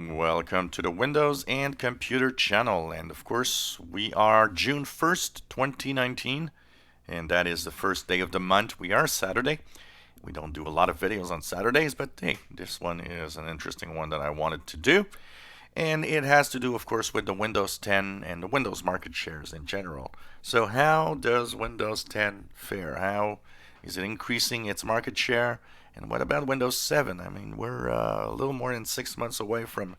Welcome to the Windows and Computer channel, and of course we are June 1st, 2019, and that is the first day of the month. We are Saturday. We don't do a lot of videos on Saturdays, but hey, this one is an interesting one that I wanted to do, and it has to do, of course, with the Windows 10 and the Windows market shares in general. So how does Windows 10 fare? How is it increasing its market share? And what about Windows 7? I mean, we're a little more than 6 months away from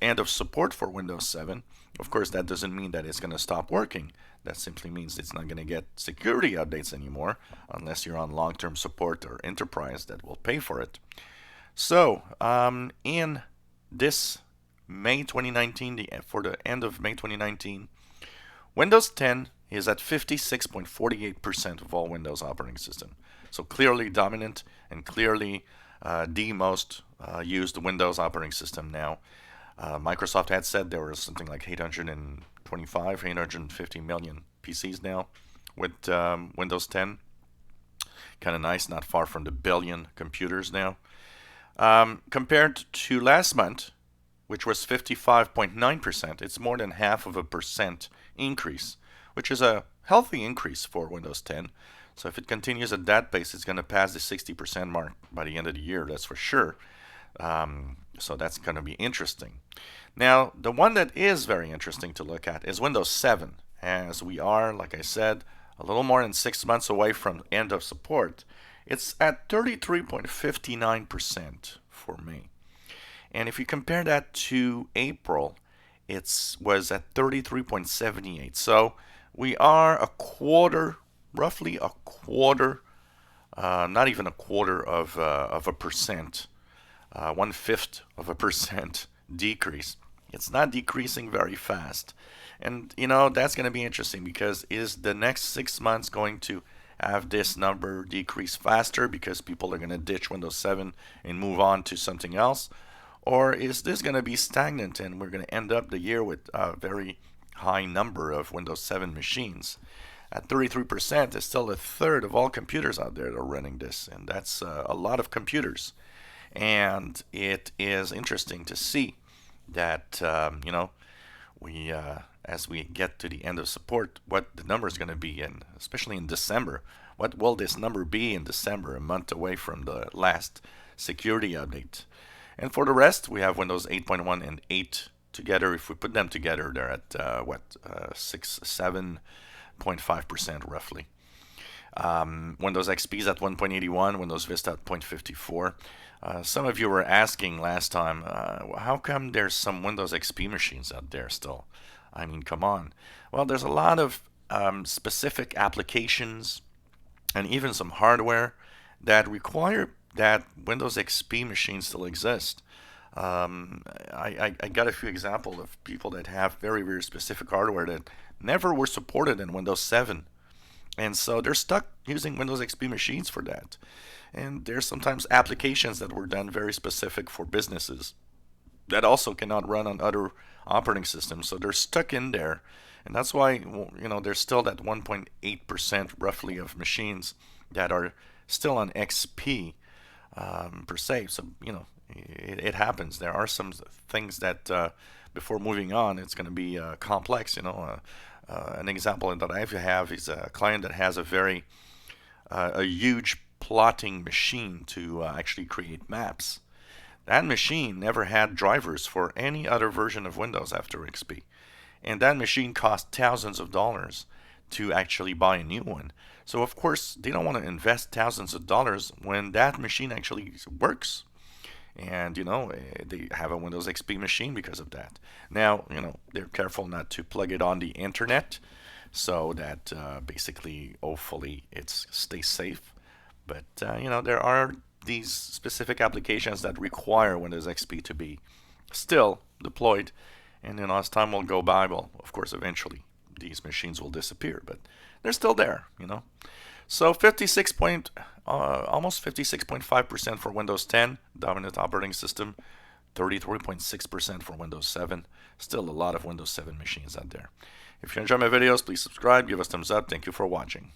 end of support for Windows 7. Of course, that doesn't mean that it's going to stop working. That simply means it's not going to get security updates anymore unless you're on long-term support or enterprise that will pay for it. So, in this May 2019, for the end of May 2019, Windows 10 is at 56.48% of all Windows operating system. So clearly dominant and clearly the most used Windows operating system now. Microsoft had said there was something like 850 million PCs now with Windows 10. Kind of nice, not far from the billion computers now. Compared to last month, which was 55.9%, it's more than half of a percent increase, which is a healthy increase for Windows 10. So if it continues at that pace, it's going to pass the 60% mark by the end of the year, that's for sure. So that's going to be interesting. Now, the one that is very interesting to look at is Windows 7, as we are, like I said, a little more than 6 months away from end of support. It's at 33.59% for May. And if you compare that to April, it was at 33.78. So we are a quarter, roughly a quarter, not even a quarter of a percent, 1/5 of a percent decrease. It's not decreasing very fast. And, you know, that's going to be interesting because is the next 6 months going to have this number decrease faster because people are going to ditch Windows 7 and move on to something else? Or is this going to be stagnant and we're going to end up the year with a very high number of Windows 7 machines? At 33%, it's still a third of all computers out there that are running this, and that's a lot of computers. And it is interesting to see that, we as we get to the end of support, what the number is going to be, and especially in December. What will this number be in December, a month away from the last security update? And for the rest, we have Windows 8.1 and 8 together. If we put them together, they're at 7.5% roughly. Windows XP is at 1.81, Windows Vista at 0.54. Some of you were asking last time, how come there's some Windows XP machines out there still? I mean, come on. Well, there's a lot of specific applications and even some hardware that require that Windows XP machines still exist. I got a few examples of people that have very, very specific hardware that never were supported in Windows 7. And so they're stuck using Windows XP machines for that. And there's sometimes applications that were done very specific for businesses that also cannot run on other operating systems. So they're stuck in there. And that's why, there's still that 1.8% roughly of machines that are still on XP per se. So, it happens. There are some things that before moving on, it's going to be complex. An example that I have is a client that has a huge plotting machine to actually create maps. That machine never had drivers for any other version of Windows after XP. And that machine cost thousands of dollars to actually buy a new one. So of course, they don't want to invest thousands of dollars when that machine actually works. And, they have a Windows XP machine because of that. Now, they're careful not to plug it on the internet so that basically, hopefully, it stays safe. But, there are these specific applications that require Windows XP to be still deployed. And, as time will go by, well, of course, eventually, these machines will disappear. But they're still there, So almost 56.5% for Windows 10, dominant operating system, 33.6% for Windows 7. Still a lot of Windows 7 machines out there. If you enjoy my videos, please subscribe, give us thumbs up. Thank you for watching.